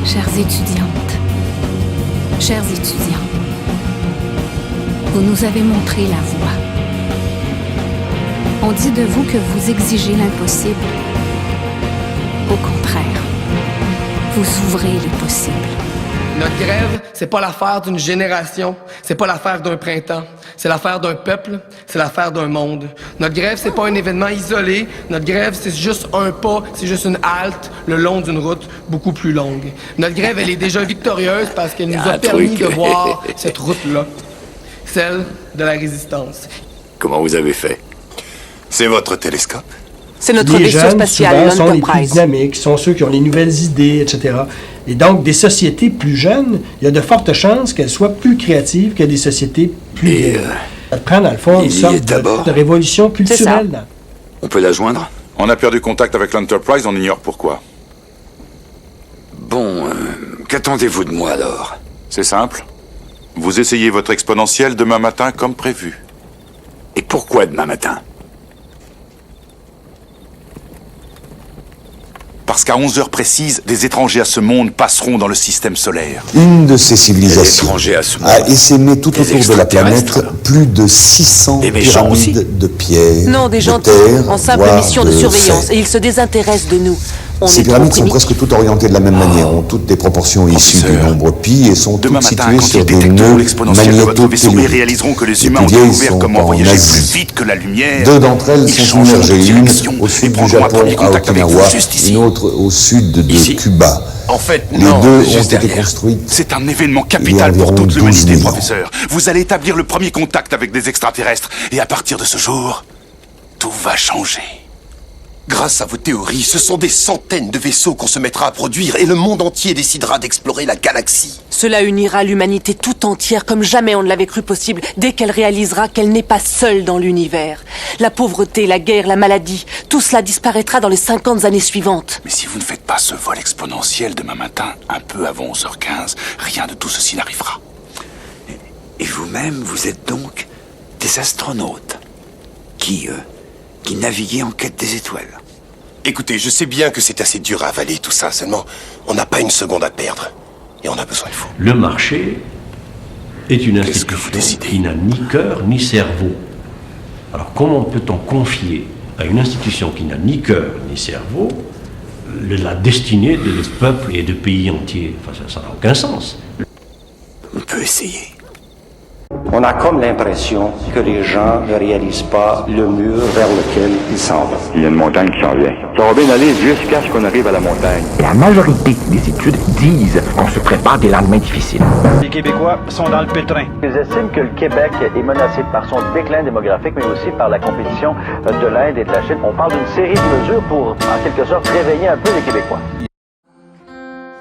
Chères étudiantes, chers étudiants, vous nous avez montré la voie. On dit de vous que vous exigez l'impossible. Au contraire, vous ouvrez les possibles. Notre grève, c'est pas l'affaire d'une génération, c'est pas l'affaire d'un printemps, c'est l'affaire d'un peuple, c'est l'affaire d'un monde. Notre grève, c'est pas un événement isolé, notre grève, c'est juste un pas, c'est juste une halte le long d'une route beaucoup plus longue. Notre grève, elle est déjà victorieuse parce qu'elle nous a permis de voir cette route-là, celle de la résistance. Comment vous avez fait? C'est votre télescope? C'est notre vaisseau spatial, sont les plus l'Enterprise. dynamiques, sont ceux qui ont les nouvelles idées, etc. Et donc, des sociétés plus jeunes, il y a de fortes chances qu'elles soient plus créatives que des sociétés plus vieilles. Ça prend, dans le fond, une sorte de révolution culturelle. On peut la joindre? On a perdu contact avec l'Enterprise, on ignore pourquoi. Bon, qu'attendez-vous de moi alors? C'est simple. Vous essayez votre exponentielle demain matin comme prévu. Et pourquoi demain matin? Parce qu'à 11 heures précises, des étrangers à ce monde passeront dans le système solaire. Une de ces civilisations a essaimé tout autour de la planète plus de 600 pyramides de pierre, Non, des gens de terre, en simple voire mission de surveillance. fer. Et ils se désintéressent de nous. Ces pyramides sont presque toutes orientées de la même manière, ont toutes des proportions issues du nombre pi et sont Demain toutes matin, situées quand sur ils des détecteront nœuds l'exponentielle de votre vaisseau et magnétotelluriques. réaliseront que les Les humains plus ont vieilles découvert sont comment en voyager Asie. plus vite que la lumière. Deux d'entre elles Ils sont changeront de submergées, une direction au sud et du prendront un Japon, premier à contact avec Okinawa, vous juste ici. une autre au sud de Ici. Cuba. En fait, Les non, deux ont juste été derrière. construites. C'est un événement Il y a capital pour environ toute 12 l'humanité, 000 ans. professeur. Vous allez établir le premier contact avec des extraterrestres. Et à partir de ce jour, tout va changer. Grâce à vos théories, ce sont des centaines de vaisseaux qu'on se mettra à produire et le monde entier décidera d'explorer la galaxie. Cela unira l'humanité tout entière comme jamais on ne l'avait cru possible dès qu'elle réalisera qu'elle n'est pas seule dans l'univers. La pauvreté, la guerre, la maladie, tout cela disparaîtra dans les 50 années suivantes. Mais si vous ne faites pas ce vol exponentiel demain matin, un peu avant 11h15, rien de tout ceci n'arrivera. Et vous-même, vous êtes donc des astronautes qui naviguez en quête des étoiles. Écoutez, je sais bien que c'est assez dur à avaler tout ça, seulement on n'a pas une seconde à perdre. Et on a besoin de vous. Le marché est une Qu'est-ce que vous institution décidez? qui n'a ni cœur ni cerveau. Alors comment peut-on confier à une institution qui n'a ni cœur ni cerveau la destinée de peuples et de pays entiers? Enfin, ça n'a aucun sens. On peut essayer. On a comme l'impression que les gens ne réalisent pas le mur vers lequel ils s'en vont. Il y a une montagne qui s'en vient. Ça va bien aller jusqu'à ce qu'on arrive à la montagne. La majorité des études disent qu'on se prépare des lendemains difficiles. Les Québécois sont dans le pétrin. Ils estiment que le Québec est menacé par son déclin démographique, mais aussi par la compétition de l'Inde et de la Chine. On parle d'une série de mesures pour, en quelque sorte, réveiller un peu les Québécois.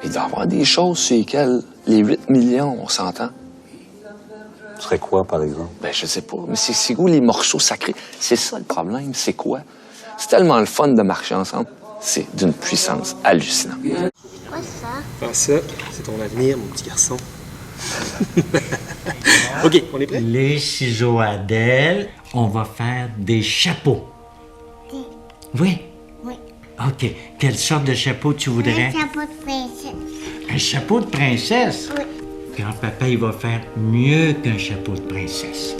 Il doit y avoir des choses sur lesquelles les 8 millions, on s'entend. Ce serait quoi, par exemple? Ben, je sais pas. Mais c'est où les morceaux sacrés? C'est ça le problème, c'est quoi? C'est tellement le fun de marcher ensemble. C'est d'une puissance hallucinante. Quoi ça? Ah, ça, c'est ton avenir, mon petit garçon. OK, on est prêt? Les ciseaux Adèle, on va faire des chapeaux. Oui? Oui. OK. Quelle sorte de chapeau tu voudrais? Un chapeau de princesse. Un chapeau de princesse? Oui. Grand-papa, il va faire mieux qu'un chapeau de princesse.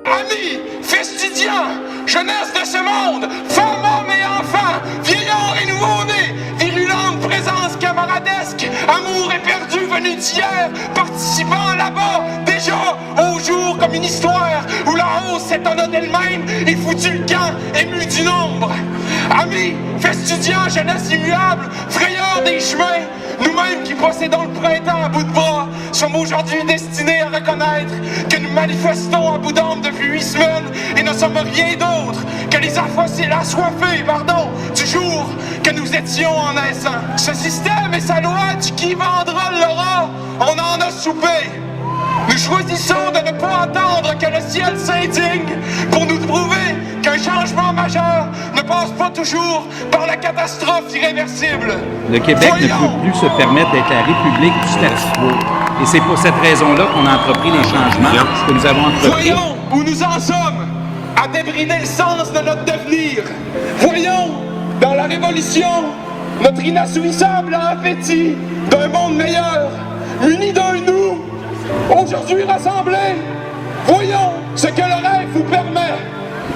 Amis, festudiants, jeunesse de ce monde, femmes, hommes et enfants, vieillards et nouveau-nés, virulente présence camaradesque, amour éperdu venu d'hier, participant là-bas, déjà au jour comme une histoire, où la hausse s'étonna d'elle-même et foutu le camp ému du nombre. Amis, festudiants, jeunesse immuable, frayeurs des chemins, nous-mêmes qui possédons le printemps à bout de bras, sommes aujourd'hui destinés à reconnaître que nous manifestons à bout d'âme depuis 8 semaines et ne sommes rien d'autre que les assoiffés, du jour que nous étions en naissant. Ce système et sa loi, qui vendra l'aura, on en a soupé. Nous choisissons de ne pas attendre que le ciel s'indigne pour nous prouver qu'un changement majeur ne passe pas toujours par la catastrophe irréversible. Le Québec ne peut plus se permettre d'être la République du statu quo. Et c'est pour cette raison-là qu'on a entrepris les changements que nous avons entrepris. Voyons où nous en sommes. à débrider le sens de notre devenir. Voyons, dans la Révolution, notre inassouvissable appétit d'un monde meilleur, unis d'un nous, aujourd'hui rassemblés. Voyons ce que le rêve vous permet.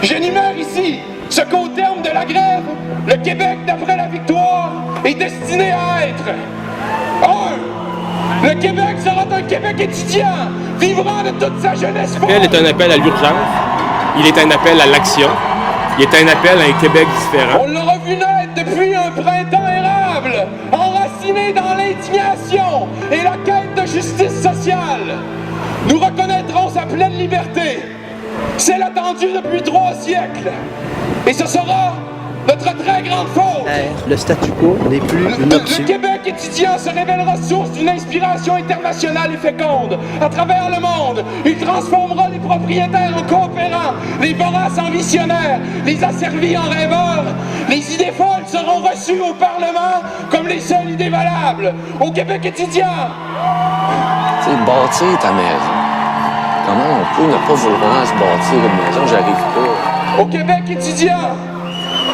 J'énumère ici ce qu'au terme de la grève, le Québec d'après la victoire est destiné à être. 1. Le Québec sera un Québec étudiant, vivant de toute sa jeunesse forte. Elle est un appel à l'urgence, il est un appel à l'action, il est un appel à un Québec différent. On l'aura vu naître depuis un printemps érable, enraciné dans l'indignation et la quête de justice sociale. Nous reconnaîtrons sa pleine liberté. C'est l'attendu depuis 3 siècles. Et ce sera notre très grande faute. Le statu quo n'est plus une option. Le Québec étudiant se révélera source d'une inspiration internationale et féconde. À travers le monde, il transformera les propriétaires en coopérants, les voraces en visionnaires, les asservis en rêveurs. Les idées folles seront reçues au Parlement comme les seules idées valables. Au Québec étudiant. Tu sais, bâtir ta maison. Comment on peut ne pas vouloir se bâtir une maison? J'arrive pas. Au Québec étudiant,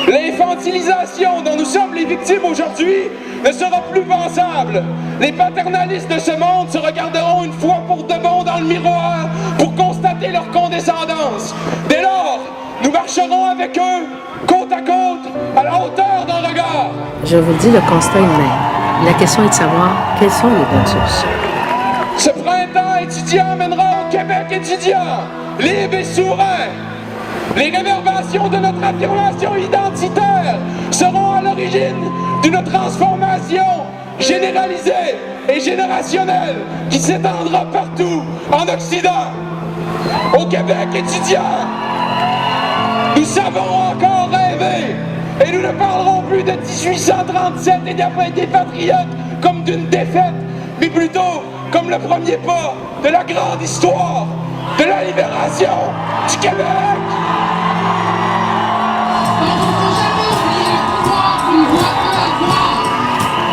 l'infantilisation dont nous sommes les victimes aujourd'hui ne sera plus pensable. Les paternalistes de ce monde se regarderont une fois pour de bon dans le miroir pour constater leur condescendance. Dès lors, nous marcherons avec eux, côte à côte, à la hauteur d'un regard. Je vous le dis, le constat est le même. La question est de savoir quelles sont les bonnes solutions. Ce printemps étudiant mènera au Québec étudiant, libre et souverain. Les réverbations de notre affirmation identitaire seront à l'origine d'une transformation généralisée et générationnelle qui s'étendra partout en Occident. Au Québec étudiant, nous savons encore rêver et nous ne parlerons plus de 1837 et des patriotes comme d'une défaite, mais plutôt comme le premier pas de la grande histoire de la libération du Québec.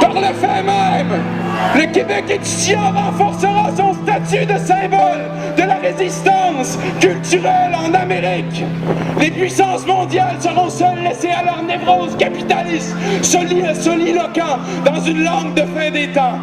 Par le fait même, le Québec étudiant renforcera son statut de symbole de la résistance culturelle en Amérique. Les puissances mondiales seront seules laissées à leur névrose capitaliste, soliloquant dans une langue de fin des temps.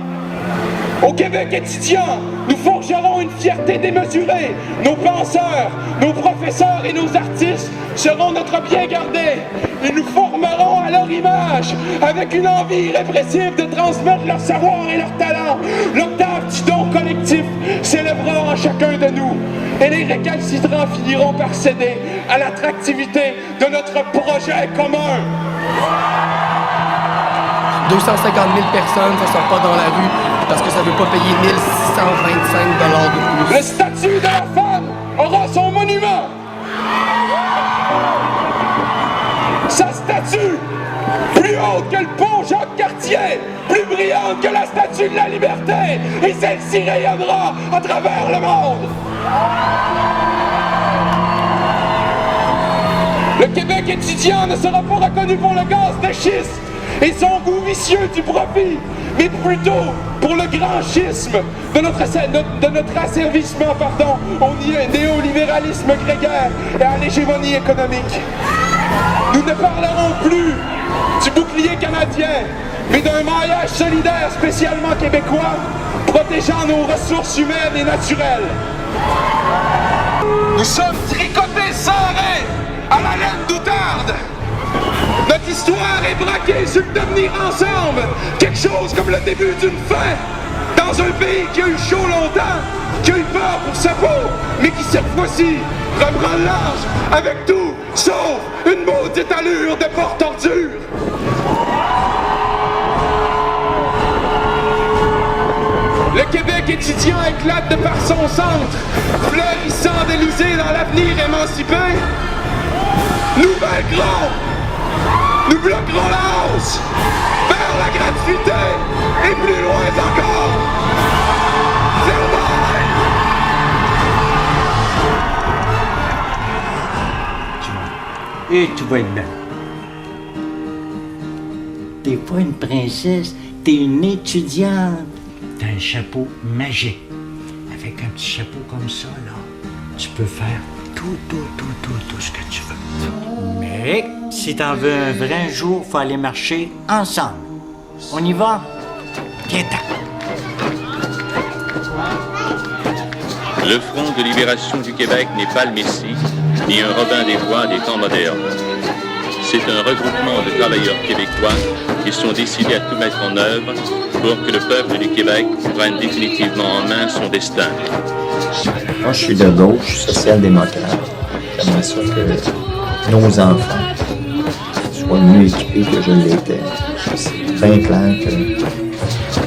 Au Québec étudiant, nous forgerons une fierté démesurée. Nos penseurs, nos professeurs et nos artistes seront notre bien gardé. Ils nous formeront à leur image, avec une envie irrépressible de transmettre leur savoir et leur talent. L'octave du don collectif s'élèvera en chacun de nous. Et les récalcitrants finiront par céder à l'attractivité de notre projet commun. 250 000 personnes ne sortent pas dans la rue parce que ça ne veut pas payer 1 625 $ de plus. Le statut de la femme aura son monument. Sa statue, plus haute que le pont Jacques-Cartier, plus brillante que la statue de la liberté, et celle-ci rayonnera à travers le monde. Le Québec étudiant ne sera pas reconnu pour le gaz de schiste et son goût vicieux du profit, mais plutôt pour le grand schisme de notre asservissement au néolibéralisme grégaire et à l'hégémonie économique. Nous ne parlerons plus du bouclier canadien, mais d'un maillage solidaire spécialement québécois, protégeant nos ressources humaines et naturelles. Nous sommes tricotés sans arrêt à la laine d'outarde. Notre histoire est braquée sur le devenir ensemble, quelque chose comme le début d'une fin, dans un pays qui a eu chaud longtemps, qui a eu peur pour sa peau, mais qui cette fois-ci reprend le large avec tout, sauf une maudite allure de porte-ordure. Le Québec étudiant éclate de par son centre, fleurissant d'Élysée dans l'avenir émancipé. Nous vaincrons! Nous bloquerons la hausse vers la gratuité et plus loin encore. Et tu vas être belle. T'es pas une princesse, t'es une étudiante. T'as un chapeau magique. Avec un petit chapeau comme ça, là, tu peux faire tout ce que tu veux. Mais si t'en veux un vrai jour, faut aller marcher ensemble. On y va? Viens-t'en. Le Front de libération du Québec n'est pas le Messie, ni un Robin des Bois des temps modernes. C'est un regroupement de travailleurs québécois qui sont décidés à tout mettre en œuvre pour que le peuple du Québec prenne définitivement en main son destin. Moi, je suis de gauche, social-démocrate. J'aimerais ça que nos enfants soient mieux équipés que je l'étais. C'est bien clair que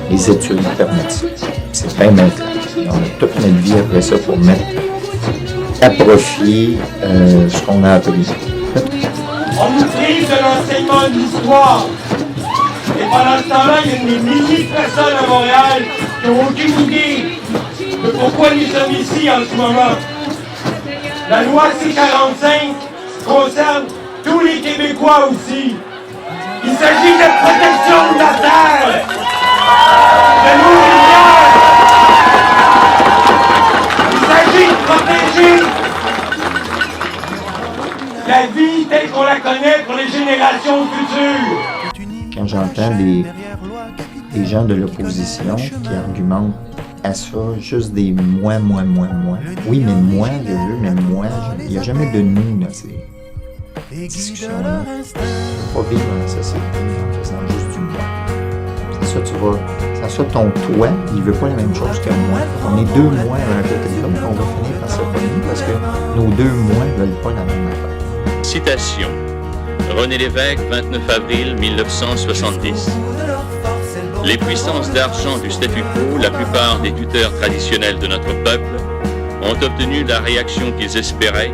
les études permettent ça. C'est bien clair. On a toute notre vie après ça pour mettre à profit ce qu'on a appris. On nous prive de l'enseignement de l'histoire. Et pendant ce temps-là, il y a des milliers de personnes à Montréal qui n'ont aucune idée de pourquoi nous sommes ici en ce moment. La loi C-45 concerne tous les Québécois aussi. Il s'agit de la protection de la terre, de nos rivières. Il s'agit de protéger la vie telle qu'on la connaît pour les générations futures. Quand j'entends des gens de l'opposition qui argumentent à ça, juste des moi. Oui, mais moi, je veux, mais moi, il n'y a jamais de nous dans ces discussions-là. Je ne peux pas vivre dans la société en faisant juste du moi. C'est ça, tu vas. C'est ça, ton toi, il veut pas la même chose que moi. On est deux moi à un côté de l'autre, on va finir par se pogner parce que nos deux moi ne veulent pas la même affaire. Citation. René Lévesque, 29 avril 1970. Les puissances d'argent du statu quo, la plupart des tuteurs traditionnels de notre peuple, ont obtenu la réaction qu'ils espéraient,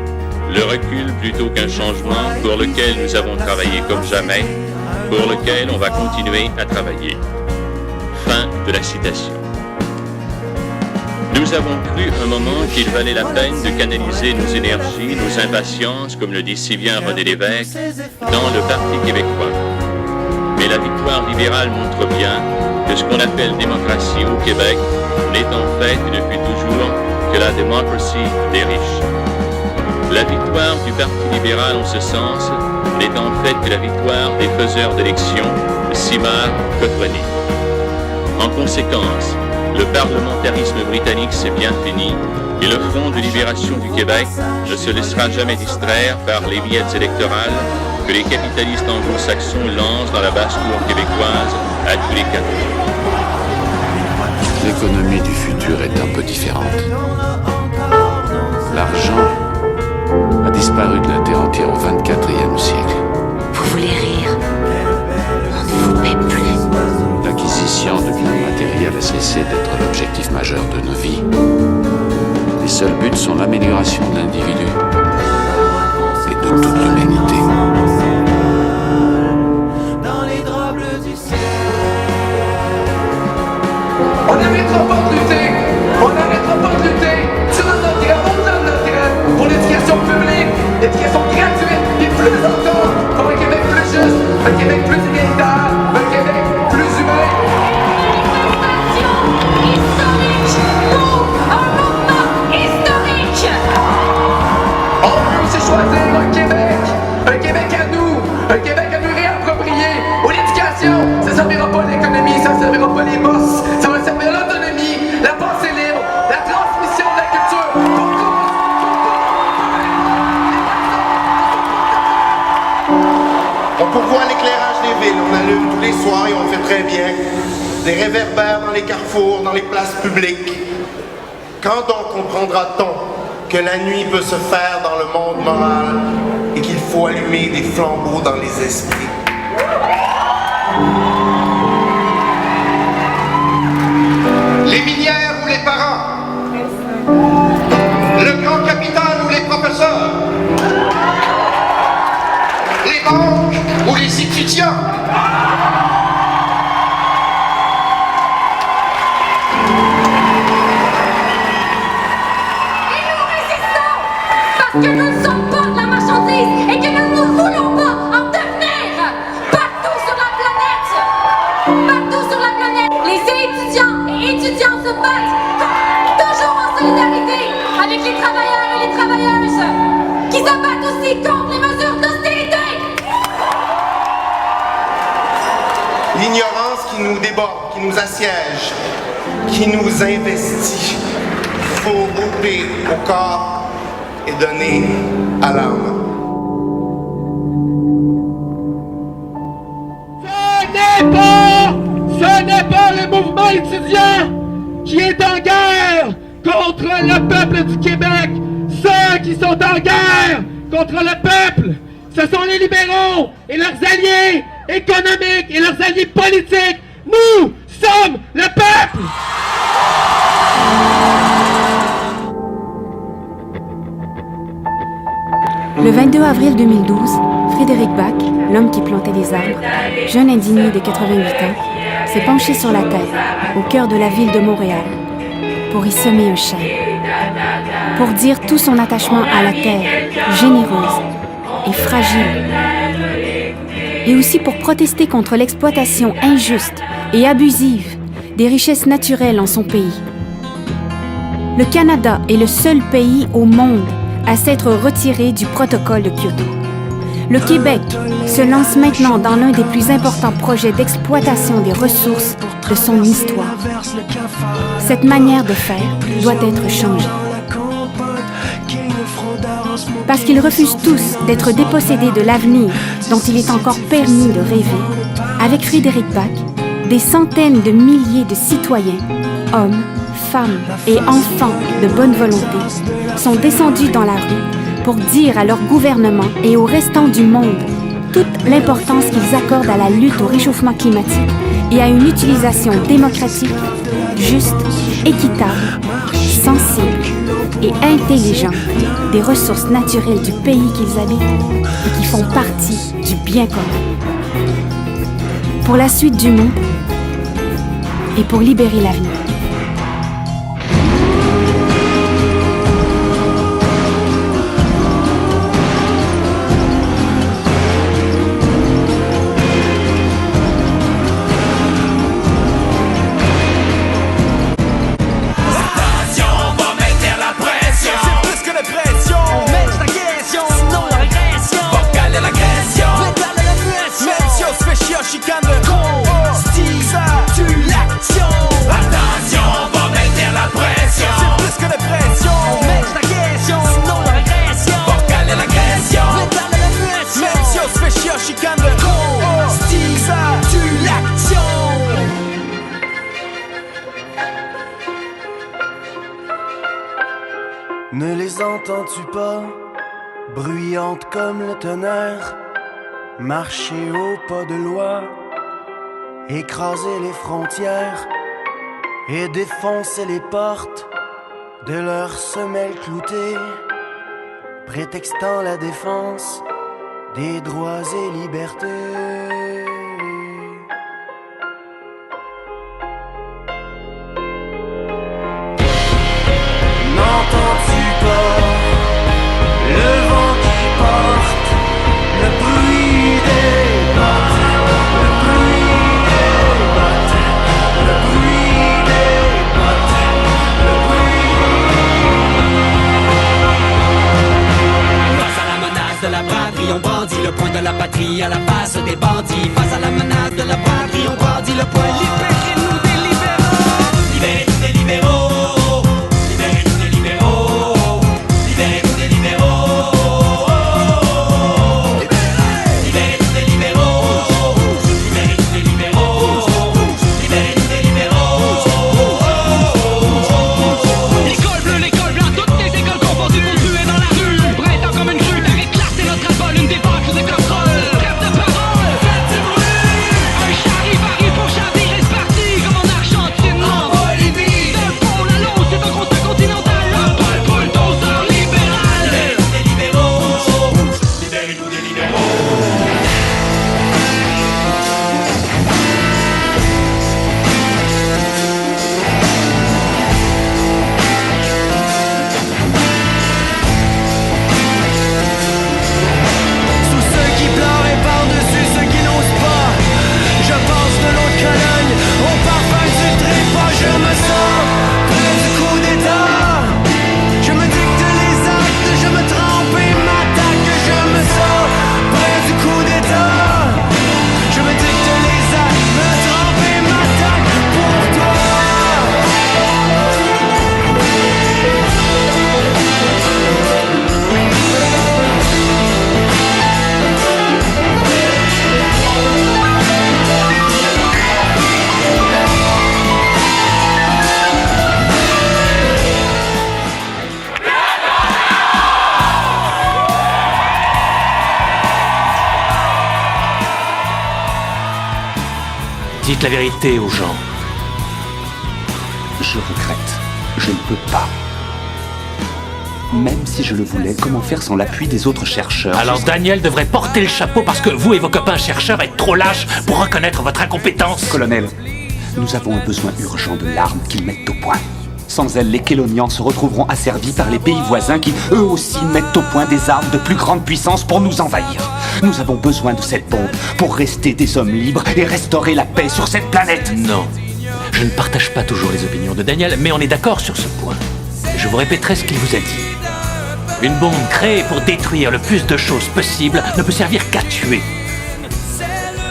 le recul plutôt qu'un changement pour lequel nous avons travaillé comme jamais, pour lequel on va continuer à travailler. Fin de la citation. Nous avons cru un moment qu'il valait la peine de canaliser nos énergies, nos impatiences, comme le dit si bien René Lévesque, dans le Parti québécois. Mais la victoire libérale montre bien que ce qu'on appelle démocratie au Québec n'est en fait depuis toujours que la démocratie des riches. La victoire du Parti libéral en ce sens n'est en fait que la victoire des faiseurs d'élections, Simard, Cothrony. En conséquence, le parlementarisme britannique c'est bien fini et le Front de libération du Québec ne se laissera jamais distraire par les miettes électorales que les capitalistes anglo-saxons lancent dans la basse-cour québécoise à tous les 4 jours. L'économie du futur est un peu différente. L'argent a disparu de la terre entière au XXIe siècle. Vous voulez rire? On ne vous paie plus. L'acquisition de biens matériels a cessé d'être l'objectif majeur de nos vies. Les seuls buts sont l'amélioration de l'individu et de toute l'humanité. On n'arrêtera pas de lutter! On n'arrêtera pas de lutter! Tu donnes notre graine, on donne notre graine pour l'éducation publique, l'éducation gratuite et plus encore pour un Québec plus juste, un Québec plus égalitaire, un Québec plus humain. On peut aussi choisir un Québec à nous, un Québec à nous réapproprier. Où l'éducation, ça ne servira pas l'économie, ça ne servira pas les boss, ça va servir l'autonomie, la pensée libre, la transmission de la culture pour tous. On pourvoit l'éclairage des villes, on allume tous les soirs et on le fait très bien. Des réverbères dans les carrefours, dans les places publiques. Quand donc comprendra-t-on que la nuit peut se faire dans le monde moral et qu'il faut allumer des flambeaux dans les esprits? Les minières ou les parents? Le grand capital ou les professeurs? Les banques ou les étudiants? Que nous ne sommes pas de la marchandise et que nous ne voulons pas en devenir partout sur la planète. Partout sur la planète, les étudiants et étudiantes se battent toujours en solidarité avec les travailleurs et les travailleuses. se battent aussi contre les mesures d'austérité. L'ignorance qui nous déborde, qui nous assiège, qui nous investit, faut ôter au corps et donner à l'âme. Ce n'est pas le mouvement étudiant qui est en guerre contre le peuple du Québec. Ceux qui sont en guerre contre le peuple, ce sont les libéraux et leurs alliés économiques et leurs alliés politiques. Nous sommes le peuple! Le 22 avril 2012, Frédéric Bach, l'homme qui plantait les arbres, jeune indigné de 88 ans, s'est penché sur la terre, au cœur de la ville de Montréal, pour y semer un chêne, pour dire tout son attachement à la terre, généreuse et fragile, et aussi pour protester contre l'exploitation injuste et abusive des richesses naturelles en son pays. Le Canada est le seul pays au monde à s'être retiré du protocole de Kyoto. Le Québec se lance maintenant dans l'un des plus importants projets d'exploitation des ressources de son histoire. Cette manière de faire doit être changée. Parce qu'ils refusent tous d'être dépossédés de l'avenir dont il est encore permis de rêver, avec Frédéric Bach, des centaines de milliers de citoyens, hommes, femmes et enfants de bonne volonté, sont descendus dans la rue pour dire à leur gouvernement et au restant du monde toute l'importance qu'ils accordent à la lutte au réchauffement climatique et à une utilisation démocratique, juste, équitable, sensible et intelligente des ressources naturelles du pays qu'ils habitent et qui font partie du bien commun. Pour la suite du monde et pour libérer l'avenir. Ne les entends-tu pas, bruyantes comme le tonnerre, marcher au pas de loi, écraser les frontières et défoncer les portes de leurs semelles cloutées, prétextant la défense des droits et libertés. N'entends-tu pas le vent qui porte le bruit des bottes, le bruit des bottes, le bruit des bottes, le bruit. Face à la menace de la patrie, on brandit le poing de la patrie à la face des bandits. Face à la menace de la patrie, on brandit le poing. Libérez-nous des libéraux, libérez-nous des libéraux. Parti Dites la vérité aux gens. Je regrette. Je ne peux pas. Même si je le voulais, comment faire sans l'appui des autres chercheurs? Alors Daniel devrait porter le chapeau parce que vous et vos copains chercheurs êtes trop lâches pour reconnaître votre incompétence. Colonel, nous avons un besoin urgent de l'arme qu'ils mettent au point. Sans elle, les Kélonians se retrouveront asservis par les pays voisins qui, eux aussi, mettent au point des armes de plus grande puissance pour nous envahir. Nous avons besoin de cette bombe pour rester des hommes libres et restaurer la paix sur cette planète. Non, je ne partage pas toujours les opinions de Daniel, mais on est d'accord sur ce point. Je vous répéterai ce qu'il vous a dit. Une bombe créée pour détruire le plus de choses possible ne peut servir qu'à tuer.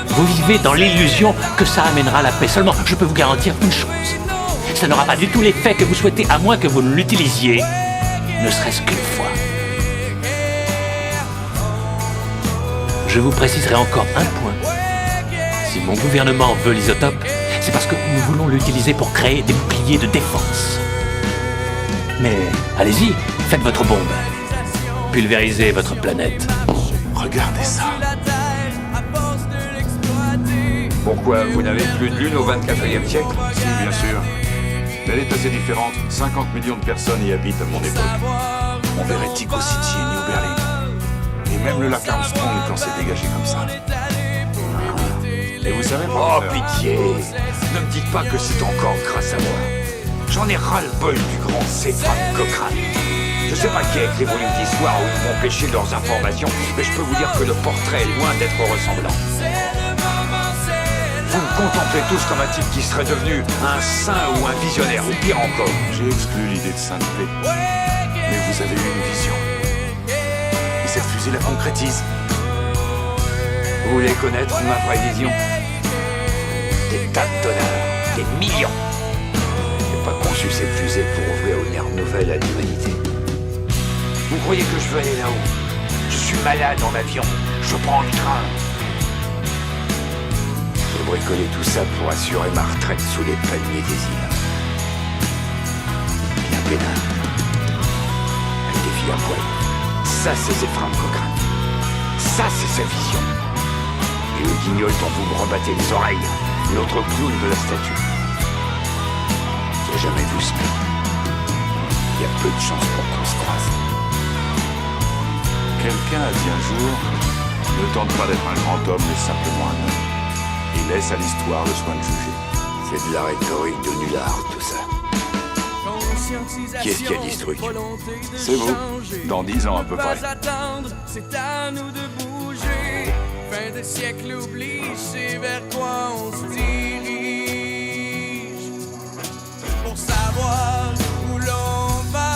Vous vivez dans l'illusion que ça amènera la paix. Seulement, je peux vous garantir une chose. Ça n'aura pas du tout l'effet que vous souhaitez, à moins que vous ne l'utilisiez, ne serait-ce qu'une fois. Je vous préciserai encore un point. Si mon gouvernement veut l'isotope, c'est parce que nous voulons l'utiliser pour créer des boucliers de défense. Mais allez-y, faites votre bombe. Pulvérisez votre planète. Regardez ça. Pourquoi vous n'avez plus de lune au 24e siècle? Si, bien sûr. Mais elle est assez différente. 50 millions de personnes y habitent à mon époque. On verrait Tico City et New Berlin. Et même le lac Armstrong quand c'est dégagé comme ça. Et vous savez pas... Oh, pitié! Ne me dites pas que c'est encore grâce à moi. J'en ai ras-le-bol du grand Zéphram Cochrane. Je sais pas qui a écrit les volumes d'histoire où ils m'ont pêché leurs informations, mais je peux vous dire que le portrait est loin d'être ressemblant. Vous me contemplez tous comme un type qui serait devenu un saint ou un visionnaire, ou pire encore. J'ai exclu l'idée de sainteté. Mais vous avez eu une vision. Et cette fusée la concrétise. Vous voulez connaître ma vraie vision? Des tas de donneurs, des millions. J'ai pas conçu cette fusée pour ouvrir une ère nouvelle à l'humanité. Vous croyez que je veux aller là-haut? Je suis malade en avion, je prends le train. J'ai bricolé tout ça pour assurer ma retraite sous les palmiers des îles. Bien pénin. Elle défie à poil. Ça, c'est Zéphram Cochrane. Ça, c'est sa vision. Et le guignol dont vous me rebattez les oreilles, l'autre clown de la statue. J'ai jamais vu ce mec. Il y a peu de chances pour qu'on se croise. Quelqu'un a dit un jour, ne tente pas d'être un grand homme, mais simplement un homme. Et laisse à l'histoire le soin de juger. C'est de la rhétorique de nullard, tout ça. Qui est-ce qui a dit ce truc? C'est vous, dans 10 ans à peu près. C'est à nous de bouger. Fin de siècle obligé, vers quoi on se dirige? Pour savoir où l'on va,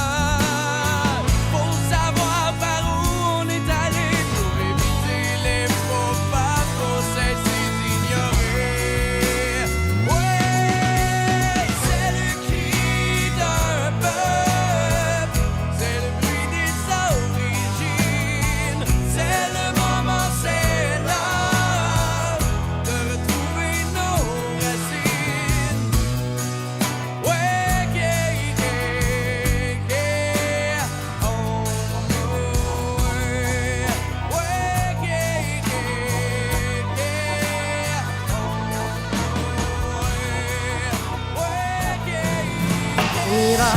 pour savoir par où on est allé, pour éviter les faux pas, pour cesser d'ignorer. Ouais, c'est le cri d'un peuple, c'est le bruit des origines, c'est le moment, c'est l'heure de retrouver nos racines. Ouais, yeah, yeah, yeah. Oh, ouais, yeah, On ira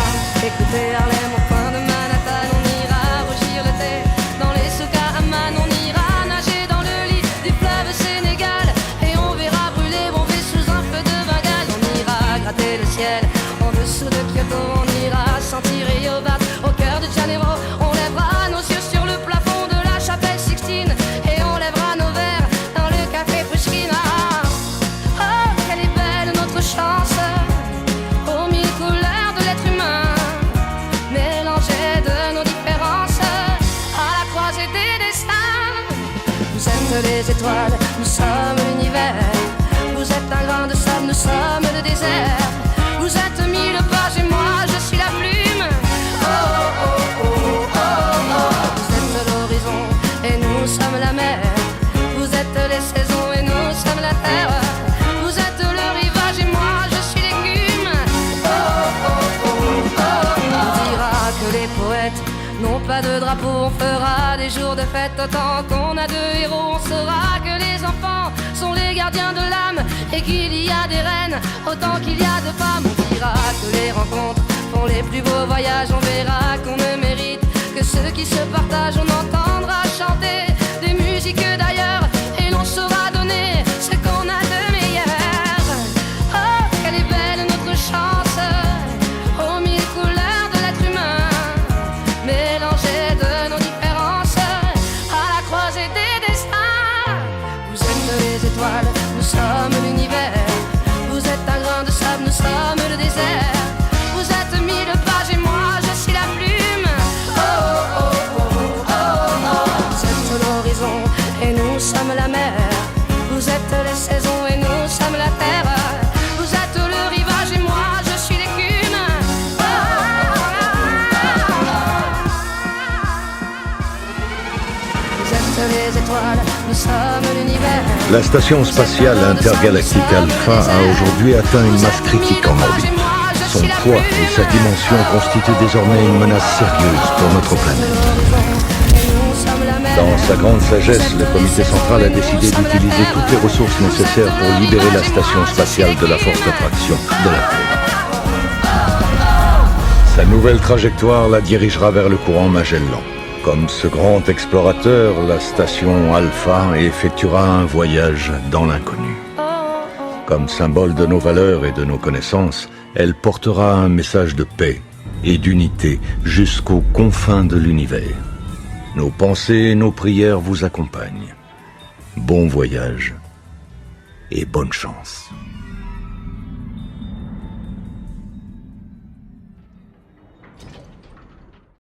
écouter Harlem au coin de Manhattan, on ira rougir le thé dans les souks à Amman, on ira nager dans le lit du fleuve Sénégal et on verra brûler bomber sous un feu de Bengale. On ira gratter le ciel en dessous de Kyoto, on ira sentir Yobat au cœur de Janeiro, on lèvera nos yeux sur le plafond de la chapelle Sixtine et on lèvera nos verres dans le café Pushkin. Oh, quelle est belle notre chance aux mille couleurs de l'être humain, mélangées de nos différences à la croisée des destins. Vous êtes les étoiles, nous sommes l'univers. Vous êtes un grain de sable, nous sommes le désert. Vous êtes mille pages et moi je suis la plume. Oh, oh, oh, oh, oh, oh. Vous êtes l'horizon et nous sommes la mer. Vous êtes les saisons et nous sommes la terre. Vous êtes le rivage et moi je suis l'écume. Oh, oh, oh, oh, oh. On dira que les poètes n'ont pas de drapeau, on fera des jours de fête autant qu'on a de héros. On saura que les enfants sont les gardiens de l'âme et qu'il y a des reines autant qu'il y a de femmes. On dira que les rencontres font les plus beaux voyages. On verra qu'on ne mérite que ceux qui se partagent. On entendra chanter des musiques d'ailleurs et l'on saura donner ce qu'on a de meilleur. Oh, quelle est belle notre chance, aux mille couleurs de l'être humain, mélangées de nos différences, à la croisée des destins. Vous êtes les étoiles, nous sommes l'univers. Vous êtes un grain de sable, nous sommes le désert. Vous êtes mille pages et moi je suis la plume. Oh oh oh oh oh oh. Vous êtes l'horizon et nous sommes la mer. Vous êtes les saisons et nous sommes la terre. Vous êtes le rivage et moi je suis l'écume. Oh, vous êtes les étoiles, nous sommes l'univers. La station spatiale intergalactique Alpha a aujourd'hui atteint une masse critique en orbite. Son poids et sa dimension constituent désormais une menace sérieuse pour notre planète. Dans sa grande sagesse, le comité central a décidé d'utiliser toutes les ressources nécessaires pour libérer la station spatiale de la force d'attraction de la Terre. Sa nouvelle trajectoire la dirigera vers le courant Magellan. Comme ce grand explorateur, la station Alpha effectuera un voyage dans l'inconnu. Comme symbole de nos valeurs et de nos connaissances, elle portera un message de paix et d'unité jusqu'aux confins de l'univers. Nos pensées et nos prières vous accompagnent. Bon voyage et bonne chance.